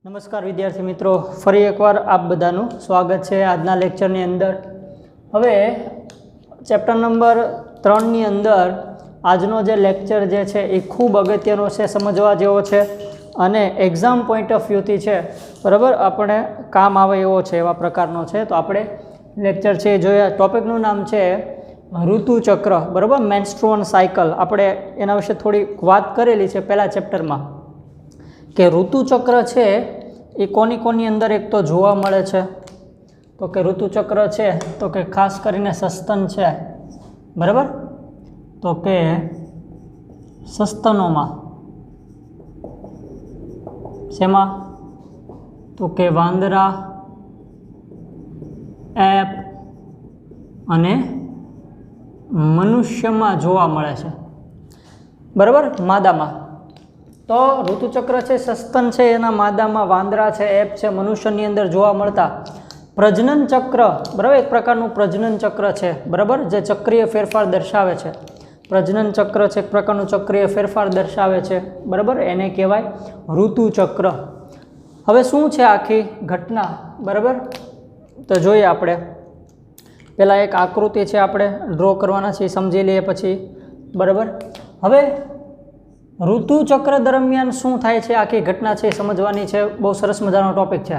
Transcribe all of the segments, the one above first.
નમસ્કાર વિદ્યાર્થી મિત્રો, ફરી એકવાર આપ બધાનું સ્વાગત છે આજના લેક્ચરની અંદર। હવે ચેપ્ટર નંબર 3ની અંદર આજનો જે લેક્ચર જે છે એ ખૂબ અગત્યનો છે, સમજવા જેવો છે અને એક્ઝામ પોઈન્ટ ઓફ વ્યૂથી છે, બરાબર, આપણે કામ આવે એવો છે, એવા પ્રકારનો છે। તો આપણે લેક્ચર છે એ જોઈએ। ટોપિકનું નામ છે ઋતુચક્ર, બરાબર, મેન્સ્ટ્રુઅલ સાયકલ। આપણે એના વિશે થોડી વાત કરેલી છે પહેલા ચેપ્ટરમાં કે ઋતુચક્ર છે એ કોની અંદર એક તો જોવા મળે છે, તો કે ઋતુચક્ર છે તો કે ખાસ કરીને સસ્તન છે, બરાબર, તો કે સસ્તનોમાં, શેમાં, તો કે વાંદરા, એપ અને મનુષ્યમાં જોવા મળે છે, બરાબર, માદામાં। તો ઋતુચક્ર છે સસ્તન છે એના માદામાં વાંદરા છે, એપ છે, મનુષ્યની અંદર જોવા મળતા પ્રજનન ચક્ર, બરાબર, એક પ્રકારનું પ્રજનન ચક્ર છે, બરાબર, જે ચક્રીય ફેરફાર દર્શાવે છે। પ્રજનન ચક્ર છે એક પ્રકારનું ચક્રીય ફેરફાર દર્શાવે છે, બરાબર, એને કહેવાય ઋતુચક્ર। હવે શું છે આખી ઘટના, બરાબર, તો જોઈએ આપણે પહેલાં એક આકૃતિ છે આપણે ડ્રો કરવાના છે, સમજી લઈએ પછી, બરાબર। હવે ઋતુચક્ર દરમિયાન શું થાય છે, આખી ઘટના છે સમજવાની છે, બહુ સરસ મજાનો ટોપિક છે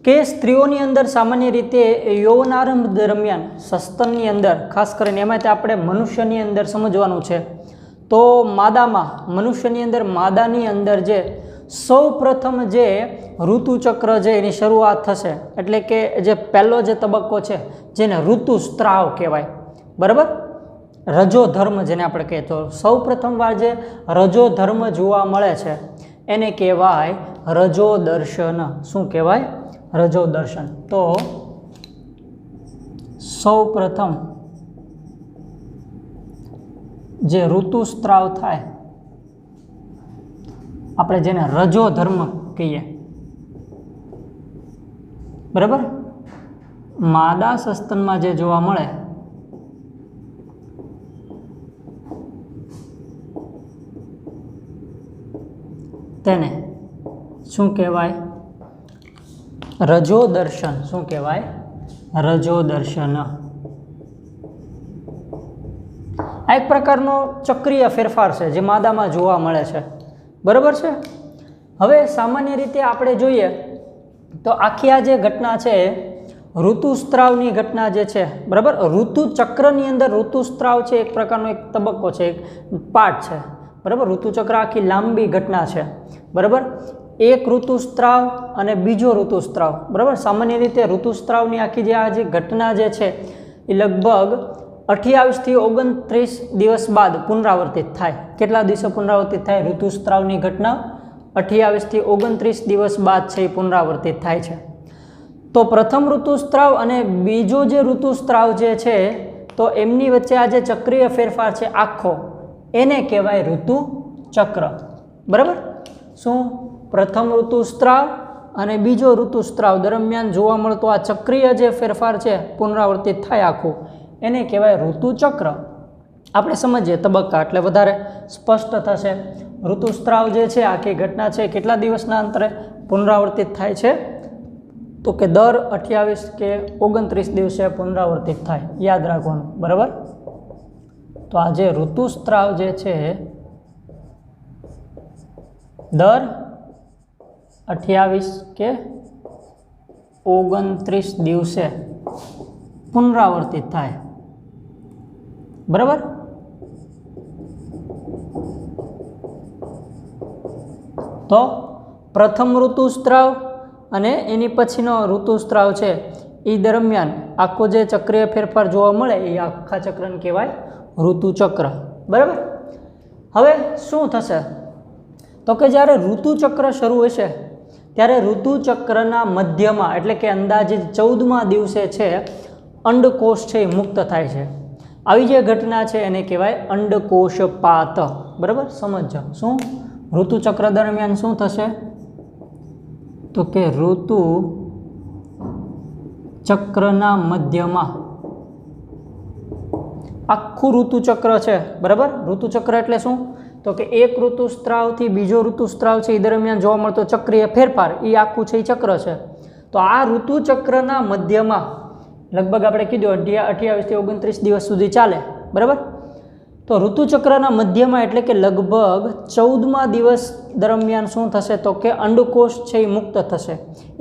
કે સ્ત્રીઓની અંદર સામાન્ય રીતે યૌવનારંભ દરમિયાન સસ્તનની અંદર, ખાસ કરીને એમાં આપણે મનુષ્યની અંદર સમજવાનું છે, તો માદામાં, મનુષ્યની અંદર માદાની અંદર જે સૌ પ્રથમ જે ઋતુચક્ર છે એની શરૂઆત થશે, એટલે કે જે પહેલો જે તબક્કો છે જેને ઋતુસ્ત્રાવ કહેવાય, બરાબર, રજો ધર્મ જેને આપણે કહીએ, તો સૌ પ્રથમવાર જે રજો ધર્મ જોવા મળે છે એને કહેવાય રજો દર્શન। શું કહેવાય? રજો દર્શન। તો સૌ પ્રથમ જે ઋતુસ્ત્રાવ થાય આપણે જેને રજો ધર્મ કહીએ, બરાબર, માદા સસ્તનમાં જે જોવા મળે તેને શું કહેવાય? રજો દર્શન। શું કહેવાય? રજો દર્શન। આ એક પ્રકારનો ચક્રીય ફેરફાર છે જે માદામાં જોવા મળે છે, બરાબર છે। હવે સામાન્ય રીતે આપણે જોઈએ તો આખી આ જે ઘટના છે ઋતુસ્ત્રાવની ઘટના જે છે, બરાબર, ઋતુચક્રની અંદર ઋતુસ્ત્રાવ છે એક પ્રકારનો એક તબક્કો છે, એક પાર્ટ છે, બરાબર। ઋતુચક્ર આખી લાંબી ઘટના છે, બરાબર, એક ઋતુસ્ત્રાવ અને બીજો ઋતુસ્ત્રાવ, બરાબર। સામાન્ય રીતે ઋતુસ્ત્રાવની આખી જે આ જે ઘટના જે છે એ લગભગ 28 થી 29 દિવસ બાદ પુનરાવર્તિત થાય। કેટલા દિવસે પુનરાવર્તિત થાય? ઋતુસ્ત્રાવની ઘટના 28 થી 29 દિવસ બાદ છે એ પુનરાવર્તિત થાય છે। તો પ્રથમ ઋતુસ્ત્રાવ અને બીજો જે ઋતુસ્ત્રાવ જે છે તો એમની વચ્ચે આ જે ચક્રીય ફેરફાર છે આખો, એને કહેવાય ઋતુચક્ર, બરાબર। શું? પ્રથમ ઋતુસ્ત્રાવ અને બીજો ઋતુસ્ત્રાવ દરમિયાન જોવા મળતો આ ચક્રીય જે ફેરફાર છે પુનરાવર્તિત થાય આખું, એને કહેવાય ઋતુચક્ર। આપણે સમજીએ તબક્કા એટલે વધારે સ્પષ્ટ થશે। ઋતુસ્ત્રાવ જે છે આખી ઘટના છે કેટલા દિવસના અંતરે પુનરાવર્તિત થાય છે? તો કે દર 28 કે 29 દિવસે પુનરાવર્તિત થાય, યાદ રાખવાનું, બરાબર। તો આ જે ઋતુસ્ત્રાવ જે છે દર 28 કે 29 દિવસે પુનરાવર્તિત થાય, બરાબર। તો પ્રથમ ઋતુસ્ત્રાવ અને એની પછીનો ઋતુસ્ત્રાવ છે એ દરમિયાન આખો જે ચક્રીય ફેરફાર જોવા મળે એ આખા ચક્રને કહેવાય ઋતુચક્ર, બરાબર। હવે શું થશે તો કે જ્યારે ઋતુચક્ર શરૂ હશે ત્યારે ઋતુચક્રના મધ્યમાં એટલે કે અંદાજિત 14મા દિવસે છે અંડકોષ છે એ મુક્ત થાય છે। આવી જે ઘટના છે એને કહેવાય અંડકોષપાત, બરાબર, સમજો। શું? ઋતુચક્ર દરમિયાન શું થશે તો કે ઋતુ ચક્રના મધ્યમાં આખું ઋતુચક્ર છે, બરાબર। ઋતુચક્ર એટલે શું? તો તો કે એક ઋતુસ્ત્રાવથી બીજો ઋતુસ્ત્રાવ છે એ દરમિયાન જોવા મળતો ચક્રીય ફેરફાર એ આખું છે એ ચક્ર છે. તો આ ઋતુચક્રના મધ્યમાં લગભગ આપણે કીધું 28 થી 29 દિવસ સુધી ચાલે, બરાબર. તો ઋતુચક્રના મધ્યમાં એટલે કે લગભગ 14મા દિવસ દરમિયાન શું થશે તો કે અંડકોષ છે એ મુક્ત થશે.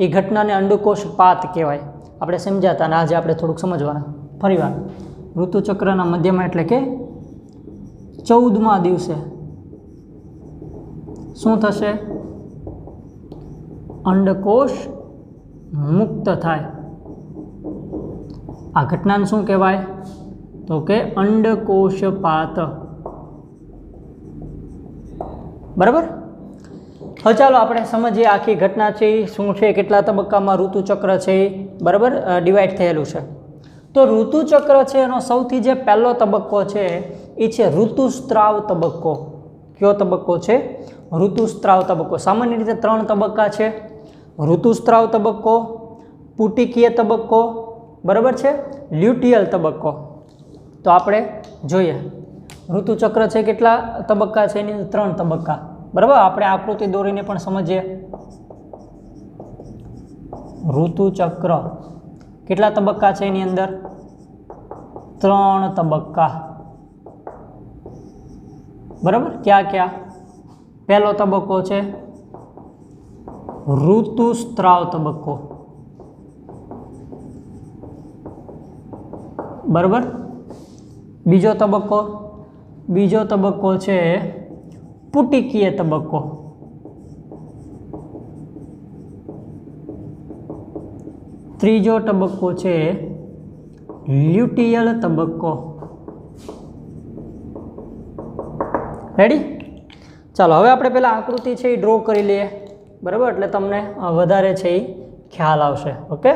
એ ઘટનાને અંડકોષપાત કહેવાય. આપણે સમજાતા અને આજે આપણે થોડુંક સમજવાના. ફરીવાર ઋતુચક્રના મધ્યમાં એટલે કે 14મા દિવસે શું થશે? અંડકોષ મુક્ત થાય. આ ઘટનાને શું કહેવાય તો કે અંડકોષપાત. બરાબર. હવે ચાલો આપણે સમજીએ આખી ઘટના છે એ શું છે, કેટલા તબક્કામાં ઋતુચક્ર છે એ બરાબર ડિવાઈડ થયેલું છે. તો ઋતુચક્ર છે એનો સૌથી જે પહેલો તબક્કો છે એ છે ઋતુસ્ત્રાવ તબક્કો. કયો તબક્કો છે? ઋતુસ્ત્રાવ તબક્કો. સામાન્ય રીતે 3 તબક્કા છે: ઋતુસ્ત્રાવ તબક્કો, પુટિકીય તબક્કો, બરાબર છે, લ્યુટિયલ તબક્કો. તો આપણે જોઈએ ઋતુચક્ર છે કેટલા તબક્કા છે, એની 3 તબક્કા. બરાબર. આપણે આકૃતિ દોરીને પણ સમજીએ. ઋતુચક્ર કેટલા તબક્કા છે એની અંદર? 3 તબક્કા. બરાબર. ક્યાં ક્યાં? પહેલો તબક્કો છે ઋતુસ્ત્રાવ તબક્કો, બરાબર. બીજો તબક્કો છે પુટિકીય તબક્કો. ત્રીજો તબક્કો છે લ્યુટિયલ તબક્કો. રેડી? ચાલો હવે આપણે પહેલા આકૃતિ છે એ ડ્રો કરી લઈએ, બરાબર, એટલે તમને વધારે છે એ ખ્યાલ આવશે. ઓકે.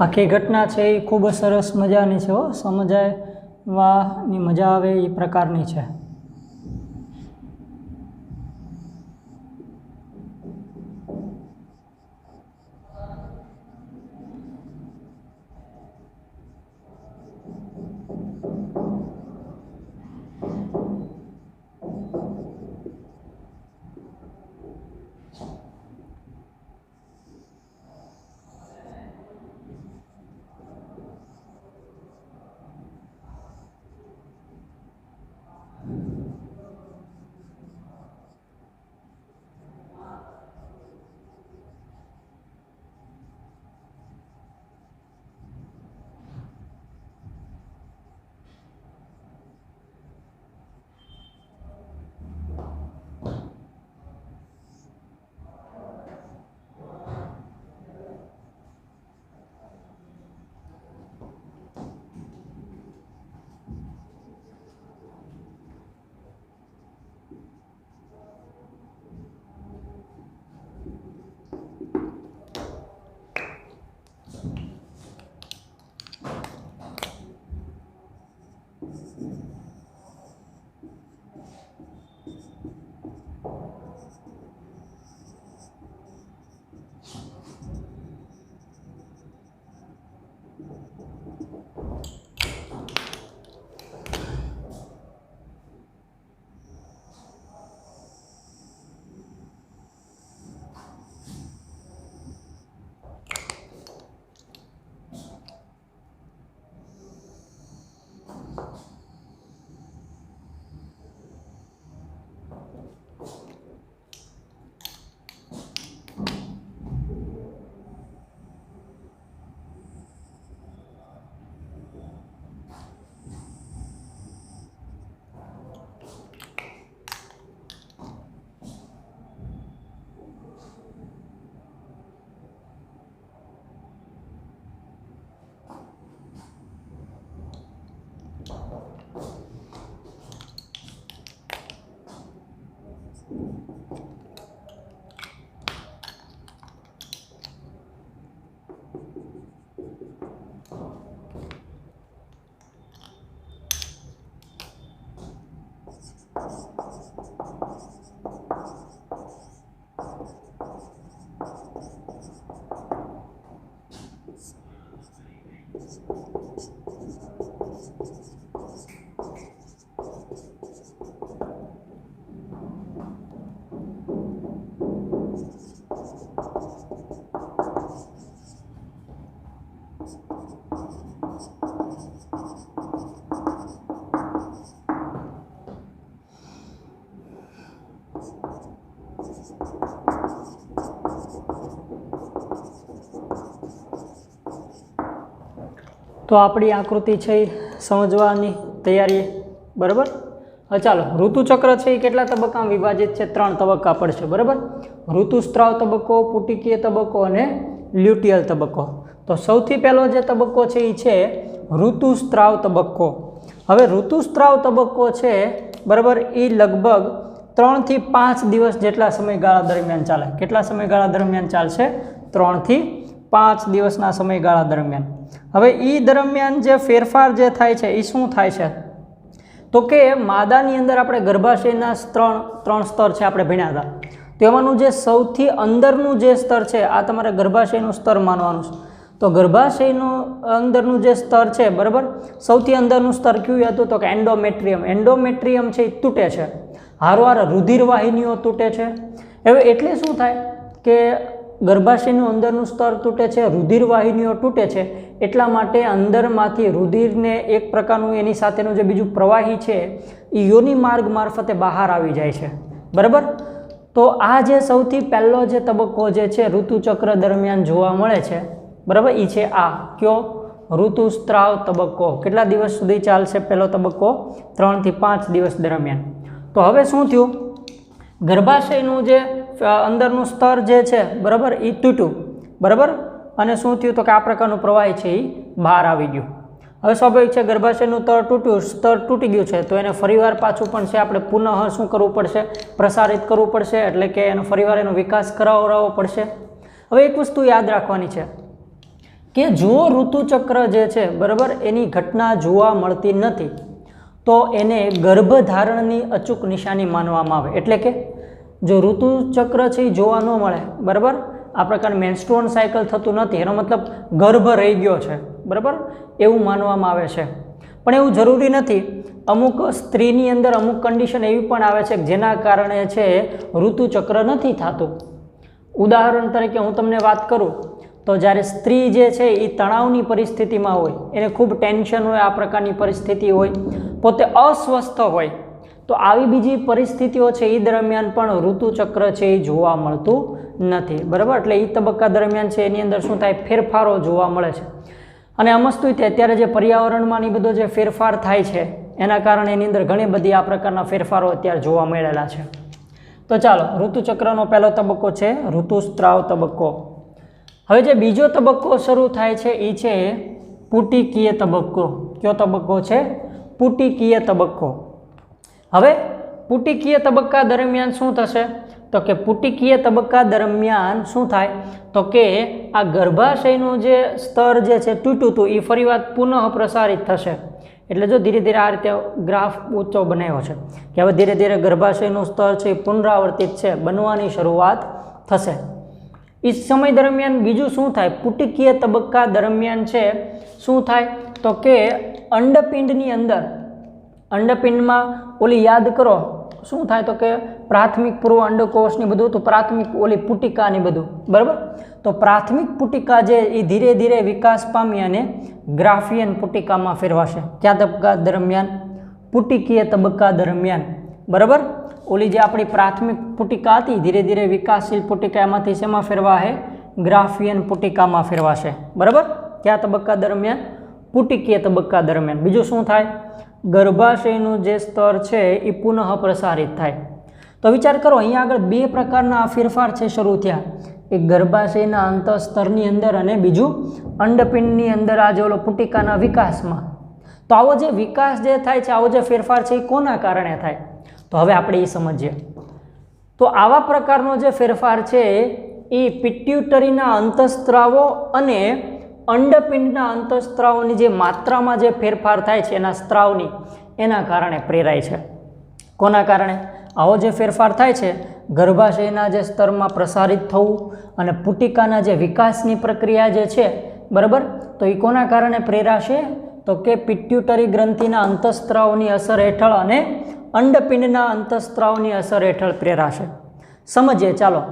આખી ઘટના છે એ ખૂબ સરસ મજાની છે, સમજાવવાની મજા આવે એ પ્રકારની છે. તો આપણી આકૃતિ છે એ સમજવાની તૈયારી બરાબર. હવે ચાલો ઋતુચક્ર છે એ કેટલા તબક્કામાં વિભાજિત છે? 3 તબક્કા પડશે બરાબર. ઋતુસ્ત્રાવ તબક્કો, પુટિકીય તબક્કો અને લ્યુટિયલ તબક્કો. તો સૌથી પહેલો જે તબક્કો છે એ છે ઋતુસ્ત્રાવ તબક્કો. હવે ઋતુસ્ત્રાવ તબક્કો છે બરાબર, એ લગભગ 3 થી 5 દિવસ જેટલા સમયગાળા દરમિયાન ચાલે. કેટલા સમયગાળા દરમિયાન ચાલશે? 3 થી 5 દિવસના સમયગાળા દરમિયાન. હવે એ દરમિયાન જે ફેરફાર જે થાય છે એ શું થાય છે? તો કે માદાની અંદર આપણે ગર્ભાશયના ત્રણ સ્તર છે આપણે ભણ્યા હતા. તો તેમાંનું જે સૌથી અંદરનું જે સ્તર છે આ તમારે ગર્ભાશયનું સ્તર માનવાનું છે. તો ગર્ભાશયનું અંદરનું જે સ્તર છે બરાબર, સૌથી અંદરનું સ્તર કયું હતું તો કે એન્ડોમેટ્રિયમ. એન્ડોમેટ્રિયમ છે એ તૂટે છે, હારવાર રુધિરવાહિનીઓ તૂટે છે. હવે એટલે શું થાય કે ગર્ભાશયનું અંદરનું સ્તર તૂટે છે, રુધિરવાહિનીઓ તૂટે છે, એટલા માટે અંદરમાંથી રુધિરને એક પ્રકારનું એની સાથેનું જે બીજું પ્રવાહી છે એ યોનિ માર્ગ મારફતે બહાર આવી જાય છે બરાબર. તો આ જે સૌથી પહેલો જે તબક્કો જે છે ઋતુચક્ર દરમિયાન જોવા મળે છે બરાબર, એ છે આ કયો ઋતુસ્ત્રાવ તબક્કો. કેટલા દિવસ સુધી ચાલશે પહેલો તબક્કો? 3 થી 5 દિવસ દરમિયાન. તો હવે શું થયું, ગર્ભાશયનું જે અંદરનું સ્તર જે છે બરાબર એ તૂટ્યું બરાબર, અને શું થયું તો કે આ પ્રકારનું પ્રવાહી છે એ બહાર આવી ગયું. હવે સ્વાભાવિક છે ગર્ભાશયનું સ્તર તૂટી ગયું છે તો એને ફરીવાર પાછું પણ છે આપણે પુનઃ શું કરવું પડશે, પ્રસારિત કરવું પડશે, એટલે કે એનો ફરીવાર એનો વિકાસ કરાવવો પડશે. હવે એક વસ્તુ યાદ રાખવાની છે કે જો ઋતુચક્ર જે છે બરાબર એની ઘટના જોવા મળતી નથી તો એને ગર્ભધારણની અચૂક નિશાની માનવામાં આવે. એટલે કે જો ઋતુચક્ર છે એ જોવા ન મળે બરાબર, આ પ્રકારનું મેન્સ્ટ્રુઅલ સાયકલ થતું નથી, એનો મતલબ ગર્ભ રહી ગયો છે બરાબર, એવું માનવામાં આવે છે. પણ એવું જરૂરી નથી. અમુક સ્ત્રીની અંદર અમુક કન્ડિશન એવી પણ આવે છે કે જેના કારણે છે ઋતુચક્ર નથી થતું. ઉદાહરણ તરીકે હું તમને વાત કરું તો જ્યારે સ્ત્રી જે છે એ તણાવની પરિસ્થિતિમાં હોય, એને ખૂબ ટેન્શન હોય, આ પ્રકારની પરિસ્થિતિ હોય, પોતે અસ્વસ્થ હોય, તો આવી બીજી પરિસ્થિતિઓ છે એ દરમિયાન પણ ઋતુચક્ર છે એ જોવા મળતું નથી બરાબર. એટલે એ તબક્કા દરમિયાન છે એની અંદર શું થાય, ફેરફારો જોવા મળે છે. અને અમસ્તુ અત્યારે જે પર્યાવરણમાં બધો જે ફેરફાર થાય છે એના કારણે એની અંદર ઘણી બધી આ પ્રકારના ફેરફારો અત્યારે જોવા મળેલા છે. તો ચાલો, ઋતુચક્રનો પહેલો તબક્કો છે ઋતુસ્ત્રાવ તબક્કો. હવે જે બીજો તબક્કો શરૂ થાય છે એ છે પુટિકીય તબક્કો. કયો તબક્કો છે? પુટિકીય તબક્કો. હવે પુટિકીય તબક્કા દરમિયાન શું થશે તો કે પુટિકીય તબક્કા દરમિયાન શું થાય તો કે આ ગર્ભાશયનું જે સ્તર જે છે તૂટ્યું હતું એ ફરીવાર પુનઃ પ્રસારિત થશે. એટલે જો ધીરે ધીરે આ રીતે ગ્રાફ ઊંચો બનાવ્યો છે કે હવે ધીરે ધીરે ગર્ભાશયનું સ્તર છે એ પુનરાવર્તિત છે બનવાની શરૂઆત થશે. એ સમય દરમિયાન બીજું શું થાય, પુટિકીય તબક્કા દરમિયાન છે શું થાય તો કે અંડપિંડની અંદર, અંડપિંડમાં ઓલી યાદ કરો શું થાય તો કે પ્રાથમિક પૂર્વ અંડકોષની બધું તો પ્રાથમિક ઓલી પુટિકાની બધું બરાબર. તો પ્રાથમિક પુટિકા જે એ ધીરે ધીરે વિકાસ પામી અને ગ્રાફિયન પુટિકામાં ફેરવાશે. કયા તબક્કા દરમિયાન? પુટિકીય તબક્કા દરમિયાન બરાબર. ઓલી જે આપણી પ્રાથમિક પુટિકા હતી ધીરે ધીરે વિકાસશીલ પુટિકામાંથી શેમાં ફેરવાશે? ગ્રાફિયન પુટિકામાં ફેરવાશે બરાબર. કયા તબક્કા દરમિયાન? પુટિકીય તબક્કા દરમિયાન. બીજું શું થાય, ગર્ભાશયનું જે સ્તર છે એ પુનઃ પ્રસારિત થાય. તો વિચાર કરો અહીંયા આગળ બે પ્રકારના ફેરફાર છે શરૂ થયા, એક ગર્ભાશયના અંતઃસ્તરની અંદર અને બીજું અંડપિંડની અંદર આ જે ઓલો પુટિકાના વિકાસમાં. તો આવો જે વિકાસ જે થાય છે, આવો જે ફેરફાર છે એ કોના કારણે થાય તો હવે આપણે એ સમજીએ. તો આવા પ્રકારનો જે ફેરફાર છે એ પિટ્યુટરીના અંતઃસ્ત્રાવો અને અંડપિંડના અંતઃસ્ત્રાવોની જે માત્રામાં જે ફેરફાર થાય છે એના સ્ત્રાવની, એના કારણે પ્રેરાય છે. કોના કારણે આવો જે ફેરફાર થાય છે? ગર્ભાશયના જે સ્તરમાં પ્રસારિત થવું અને પુટિકાના જે વિકાસની પ્રક્રિયા જે છે બરાબર, તો એ કોના કારણે પ્રેરાશે તો કે પિટ્યુટરી ગ્રંથિના અંતઃસ્ત્રાવોની અસર હેઠળ અને અંડપિંડના અંતઃસ્ત્રાવની અસર હેઠળ પ્રેરાશે. સમજીએ ચાલો.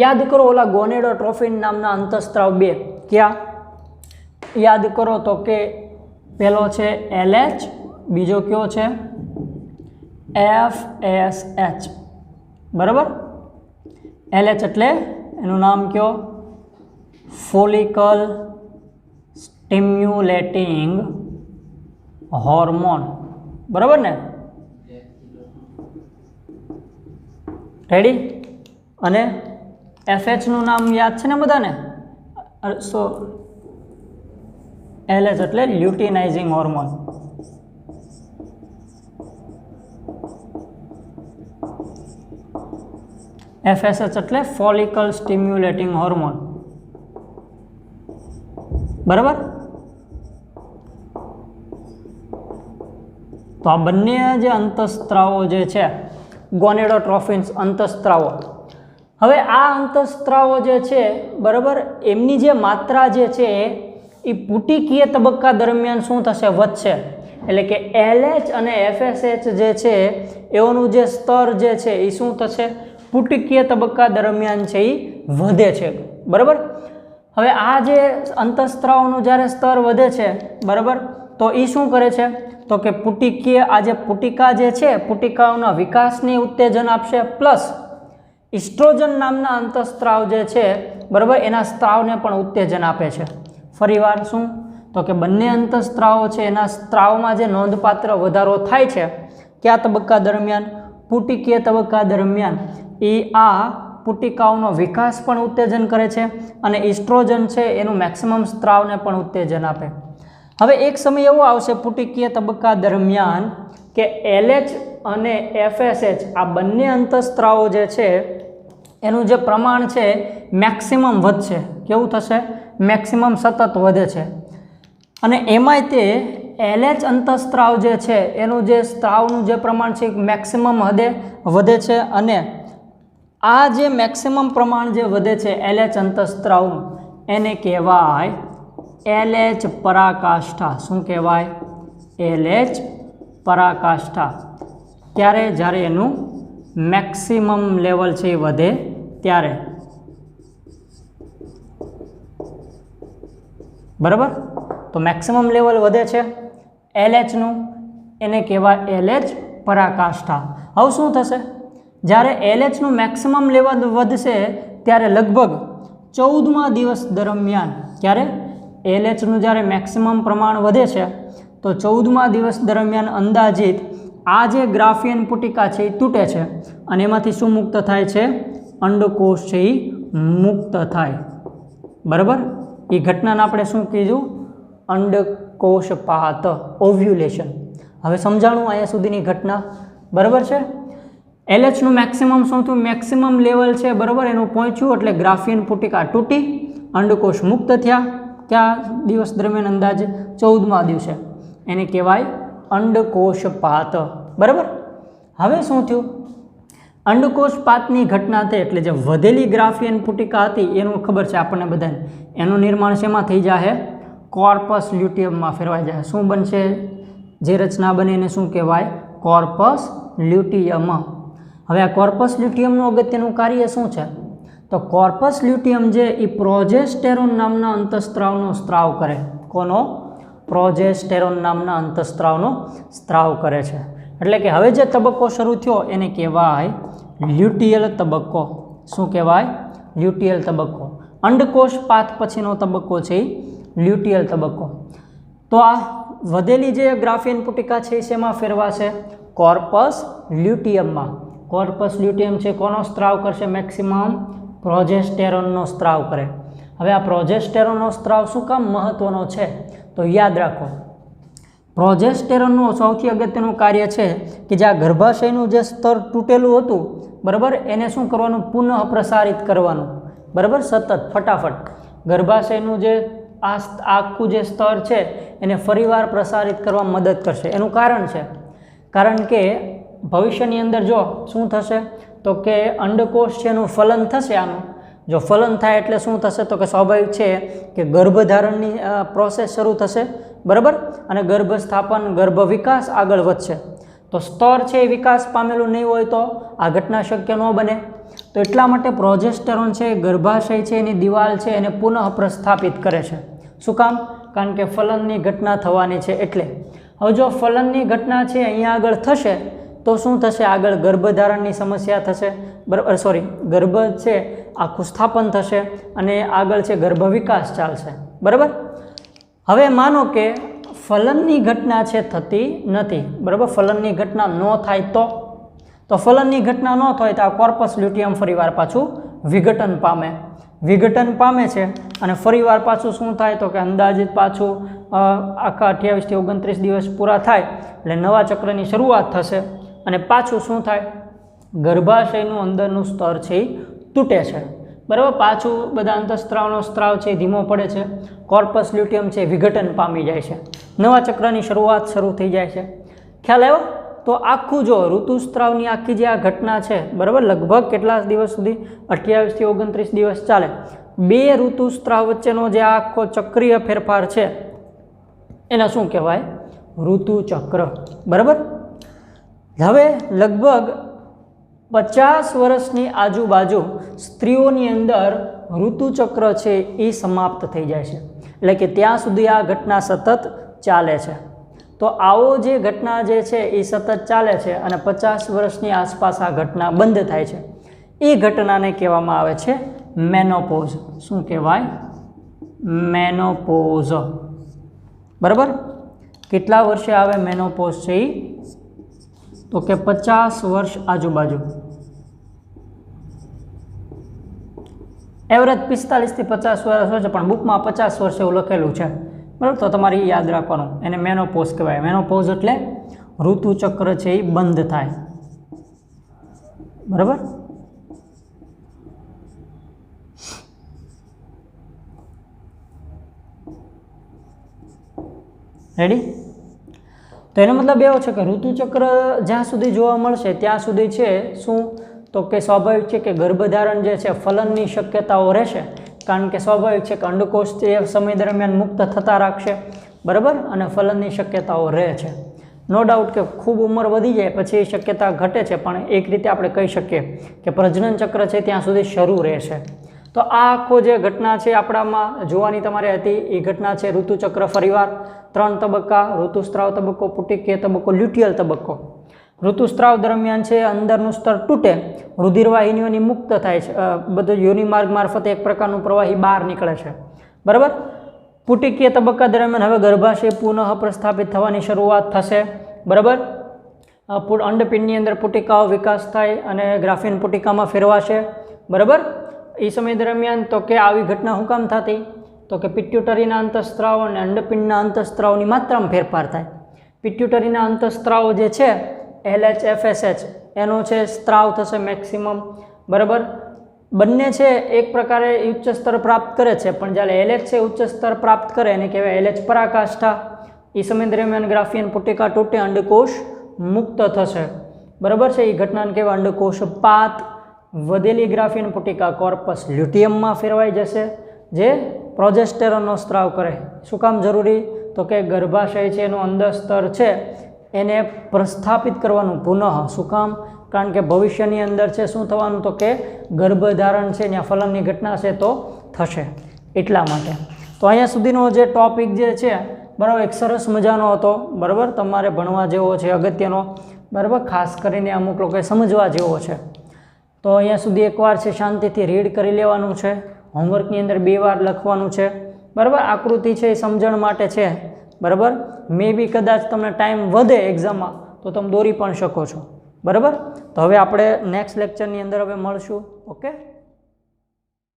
યાદ કરો ઓલા ગોનેડોટ્રોફિન નામના અંતઃસ્ત્રાવ બે ક્યાં યાદ કરો તો કે પહેલો છે LH, બીજો કયો છે FSH બરાબર. LH એટલે એનું નામ કયો? ફોલિકલ સ્ટિમ્યુલેટિંગ હોર્મોન બરાબર ને, રેડી. અને FH નું નામ યાદ છે ને બધાને? સો LH એટલે લ્યુટિનાઇઝિંગ હોર્મોન. FSH એટલે ફોલિકલ સ્ટિમ્યુલેટિંગ હોર્મોન બરાબર. તો આ બંને જે અંતઃસ્ત્રાવો જે છે ગોનેડોટ્રોફિન્સ અંતઃસ્ત્રાવો, હવે આ અંતઃસ્ત્રાવો જે છે બરાબર એમની જે માત્રા જે છે એ પુટિકીય તબક્કા દરમિયાન શું થશે વધશે એટલે કે LH અને FSH જે છે એઓનું જે સ્તર જે છે એ શું થશે પુટિકીય તબક્કા દરમિયાન છે એ વધે છે બરાબર હવે આ જે અંતઃસ્ત્રાવોનું જ્યારે સ્તર વધે છે બરાબર તો એ શું કરે છે તો કે પુટિકીય આ જે પુટિકા જે છે પુટિકાઓના વિકાસને ઉત્તેજન આપશે પ્લસ ઇસ્ટ્રોજન નામના અંતઃસ્ત્રાવ જે છે બરાબર એના સ્ત્રાવને પણ ઉત્તેજન આપે છે ફરીવાર શું તો કે બંને અંતઃસ્ત્રાવો છે એના સ્ત્રાવમાં જે નોંધપાત્ર વધારો થાય છે કયા તબક્કા દરમિયાન પુટિકીય તબક્કા દરમિયાન એ આ પુટિકાઓનો વિકાસ પણ ઉત્તેજન કરે છે અને ઇસ્ટ્રોજન છે એનું મેક્સિમમ સ્ત્રાવને પણ ઉત્તેજન આપે હવે એક સમય એવો આવશે પુટિકીય તબક્કા દરમિયાન કે LH અને FSH આ બંને અંતઃસ્ત્રાવો જે છે એનું જે પ્રમાણ છે મેક્સિમમ વધશે કેવું થશે મેક્સિમમ સતત વધે છે અને એમાંય તે LH અંતઃસ્ત્રાવ જે છે એનું જે સ્ત્રાવનું જે પ્રમાણ છે મેક્સિમમ વધે છે અને આ જે મેક્સિમમ પ્રમાણ જે વધે છે LH અંતઃસ્ત્રાવનું એને કહેવાય LH પરાકાષ્ઠા શું કહેવાય LH પરાકાષ્ઠા ત્યારે જ્યારે એનું મેક્સિમમ લેવલ છે એ વધે ત્યારે બરાબર તો મેક્સિમમ લેવલ વધે છે LHનું એને કહેવાય LH પરાકાષ્ઠા હવે શું થશે જ્યારે LHનું મેક્સિમમ લેવલ વધશે ત્યારે લગભગ 14મા દિવસ દરમિયાન ત્યારે LHનું જ્યારે મેક્સિમમ પ્રમાણ વધે છે તો 14મા દિવસ દરમિયાન અંદાજિત આ જે ગ્રાફિયન પુટિકા છે એ તૂટે છે અને એમાંથી શું મુક્ત થાય છે અંડકોષ છે એ મુક્ત થાય બરાબર એ ઘટનાને આપણે શું કીધું અંડકોષપાત ઓવ્યુલેશન હવે સમજાણું અહીંયા સુધીની ઘટના બરાબર છે LHનું મેક્સિમમ શું થયું મેક્સિમમ લેવલ છે બરાબર એનું પહોંચ્યું એટલે ગ્રાફિયન પુટિકા તૂટી અંડકોષ મુક્ત થયા કયા દિવસ દરમિયાન અંદાજે 14મા દિવસે એને કહેવાય અંડકોષપાત બરાબર હવે શું થયું અંડકોષપાતની ઘટના થઈ એટલે જે વધેલી ગ્રાફિયન પુટિકા હતી એનું ખબર છે આપણને બધાને એનું નિર્માણ શેમાં થઈ જાય કોર્પસ લ્યુટિયમમાં ફેરવાઈ જાય શું બનશે જે રચના બને એને શું કહેવાય કોર્પસ લ્યુટિયમ હવે આ કોર્પસ લ્યુટિયમનું અગત્યનું કાર્ય શું છે તો કોર્પસ લ્યુટિયમ જે એ પ્રોજેસ્ટેરોન નામના અંતઃસ્ત્રાવનો સ્ત્રાવ કરે કોનો પ્રોજેસ્ટેરોન નામના અંતઃસ્ત્રાવનો સ્ત્રાવ કરે છે એટલે કે હવે જે તબક્કો શરૂ થયો એને કહેવાય લ્યુટિયલ તબક્કો શું કહેવાય લ્યુટિયલ તબક્કો અંડકોષપાત પછીનો તબક્કો છે એ લ્યુટિયલ તબક્કો તો આ વધેલી જે ગ્રાફિયન પુટિકા છે એ શેમાં ફેરવાશે કોર્પસ લ્યુટિયમમાં કોર્પસ લ્યુટિયમ છે કોનો સ્ત્રાવ કરશે મેક્સિમમ પ્રોજેસ્ટેરોનનો સ્ત્રાવ કરે હવે આ પ્રોજેસ્ટેરોનનો સ્ત્રાવ શું કામ મહત્વનો છે તો યાદ રાખો પ્રોજેસ્ટેરોનનું સૌથી અગત્યનું કાર્ય છે કે જે આ ગર્ભાશયનું જે સ્તર તૂટેલું હતું બરાબર એને શું કરવાનું પુનઃ પ્રસારિત કરવાનું બરાબર સતત ફટાફટ ગર્ભાશયનું જે આ આખું જે સ્તર છે એને ફરીવાર પ્રસારિત કરવા મદદ કરશે એનું કારણ છે કારણ કે ભવિષ્યની અંદર જો શું થશે તો કે અંડકોષ છે એનું ફલન થશે આનું જો ફલન થાય એટલે શું થશે તો કે સ્વાભાવિક છે કે ગર્ભધારણની પ્રોસેસ શરૂ થશે બરાબર અને ગર્ભસ્થાપન ગર્ભ વિકાસ આગળ વધશે તો સ્તર છે એ વિકાસ પામેલું નહીં હોય તો આ ઘટના શક્ય ન બને તો એટલા માટે પ્રોજેસ્ટેરોન છે ગર્ભાશય છે એની દિવાલ છે એને પુનઃ પ્રસ્થાપિત કરે છે શું કામ કારણ કે ફલનની ઘટના થવાની છે એટલે હવે જો ફલનની ઘટના છે અહીંયા આગળ થશે તો શું થશે આગળ ગર્ભધારણની સમસ્યા થશે બરાબર ગર્ભ છે આખું સ્થાપન થશે અને આગળ છે ગર્ભ વિકાસ ચાલશે બરાબર હવે માનો કે ફલનની ઘટના છે થતી નથી બરાબર ફલનની ઘટના ન થાય તો ફલનની ઘટના ન થાય તો આ કોર્પસ લ્યુટિયમ ફરીવાર પાછું વિઘટન પામે છે અને ફરીવાર પાછું શું થાય તો કે અંદાજિત પાછું આખા 28 થી 29 દિવસ પૂરા થાય એટલે નવા ચક્રની શરૂઆત થશે અને પાછું શું થાય ગર્ભાશયનું અંદરનું સ્તર છે એ તૂટે છે બરાબર પાછું બધા અંતઃસ્ત્રાવનો સ્ત્રાવ છે ધીમો પડે છે કોર્પસ લ્યુટિયમ છે વિઘટન પામી જાય છે નવા ચક્રની શરૂઆત શરૂ થઈ જાય છે ખ્યાલ આવ્યો તો આખું જો ઋતુસ્ત્રાવની આખી જે આ ઘટના છે, બરાબર, લગભગ કેટલા દિવસ સુધી? 28 થી 29 દિવસ ચાલે. બે ઋતુસ્ત્રાવ વચ્ચેનો જે આખો ચક્રીય ફેરફાર છે એને શું કહેવાય? ઋતુચક્ર. બરાબર. હવે લગભગ 50 વર્ષની આજુબાજુ સ્ત્રીઓની અંદર ઋતુચક્ર છે એ સમાપ્ત થઈ જાય છે, એટલે કે ત્યાં સુધી આ ઘટના સતત ચાલે છે. તો આવો જે ઘટના જે છે એ સતત ચાલે છે અને 50 વર્ષની આસપાસ આ ઘટના બંધ થાય છે. એ ઘટનાને કહેવામાં આવે છે મેનોપોઝ. શું કહેવાય? મેનોપોઝ. બરાબર. કેટલા વર્ષે આવે મેનોપોઝ છે એ? તો કે 50 વર્ષ આજુબાજુ. એવરેજ 45 થી 50 વર્ષ હોય છે, પણ બુકમાં 50 વર્ષ એવું લખેલું છે. બરાબર. તો તમારે યાદ રાખવાનું, એને મેનોપોઝ કહેવાય. મેનોપોઝ એટલે ઋતુચક્ર છે એ બંધ થાય. બરાબર. રેડી? તો એનો મતલબ એવો છે કે ઋતુચક્ર જ્યાં સુધી જોવા મળશે ત્યાં સુધી છે શું? તો કે સ્વાભાવિક છે કે ગર્ભધારણ જે છે ફલનની શક્યતાઓ રહેશે, કારણ કે સ્વાભાવિક છે કે અંડકોષ એ સમય દરમિયાન મુક્ત થતા રાખશે. બરાબર. અને ફલનની શક્યતાઓ રહે છે. નો ડાઉટ કે ખૂબ ઉંમર વધી જાય પછી એ શક્યતા ઘટે છે, પણ એક રીતે આપણે કહી શકીએ કે પ્રજનન ચક્ર છે ત્યાં સુધી શરૂ રહેશે. તો આ આખો જે ઘટના છે આપણામાં જોવાની તમારે હતી એ ઘટના છે ઋતુચક્ર. ફરીવાર 3 તબક્કા: ઋતુસ્ત્રાવ તબક્કો, પુટિકીય તબક્કો, લ્યુટિયલ તબક્કો. ઋતુસ્ત્રાવ દરમિયાન છે અંદરનું સ્તર તૂટે, રુધિરવાહિનીઓની મુક્ત થાય છે, બધું યોનિ માર્ગ મારફતે એક પ્રકારનું પ્રવાહી બહાર નીકળે છે. બરાબર. પુટિકીય તબક્કા દરમિયાન હવે ગર્ભાશય પુનઃ પ્રસ્થાપિત થવાની શરૂઆત થશે. બરાબર. અંડપિંડની અંદર પુટિકાઓ વિકાસ થાય અને ગ્રાફિયન પુટિકામાં ફેરવાશે. બરાબર. એ સમય દરમિયાન તો કે આવી ઘટના શું કામ થતી? તો કે પિટ્યુટરીના અંતઃસ્ત્રાવ અને અંડપિંડના અંતઃસ્ત્રાવની માત્રામાં ફેરફાર થાય. પિટ્યુટરીના અંતઃસ્ત્રાવ જે છે LH FSH એનો છે સ્ત્રાવ થશે મેક્સિમમ. બરાબર. બંને છે એક પ્રકારે ઉચ્ચ સ્તર પ્રાપ્ત કરે છે, પણ જ્યારે LH છે ઉચ્ચ સ્તર પ્રાપ્ત કરે એને કહેવાય LH પરાકાષ્ઠા. એ સમય દરમિયાન ગ્રાફિયન પુટિકા તૂટે, અંડકોષ મુક્ત થશે. બરાબર છે. એ ઘટનાને કહેવાય અંડકોષપાત. વધેલી ગ્રાફિયન પુટિકા કોર્પસ લ્યુટિયમમાં ફેરવાઈ જશે, જે પ્રોજેસ્ટેરોનનો સ્ત્રાવ કરે. શું કામ જરૂરી? તો કે ગર્ભાશય છે એનું અંદર સ્તર છે એને પ્રસ્થાપિત કરવાનું પુનઃ. શું કામ? કારણ કે ભવિષ્યની અંદર છે શું થવાનું? તો કે ગર્ભધારણ છે ત્યાં ફલનની ઘટના છે તો થશે, એટલા માટે. તો અહીંયા સુધીનો જે ટોપિક જે છે, બરાબર, એક સરસ મજાનો હતો. બરાબર. તમારે ભણવા જેવો છે, અગત્યનો. બરાબર. ખાસ કરીને અમુક લોકોએ સમજવા જેવો છે. તો અહીંયા સુધી એકવાર છે શાંતિથી રીડ કરી લેવાનું છે. હોમવર્કની અંદર 2 વાર લખવાનું છે. બરાબર. આકૃતિ છે એ સમજણ માટે છે. બરાબર. મે બી કદાચ તમને ટાઈમ વધે એક્ઝામમાં તો તમે દોરી પણ શકો છો. બરાબર. તો હવે આપણે નેક્સ્ટ લેક્ચરની અંદર હવે મળશું. ઓકે.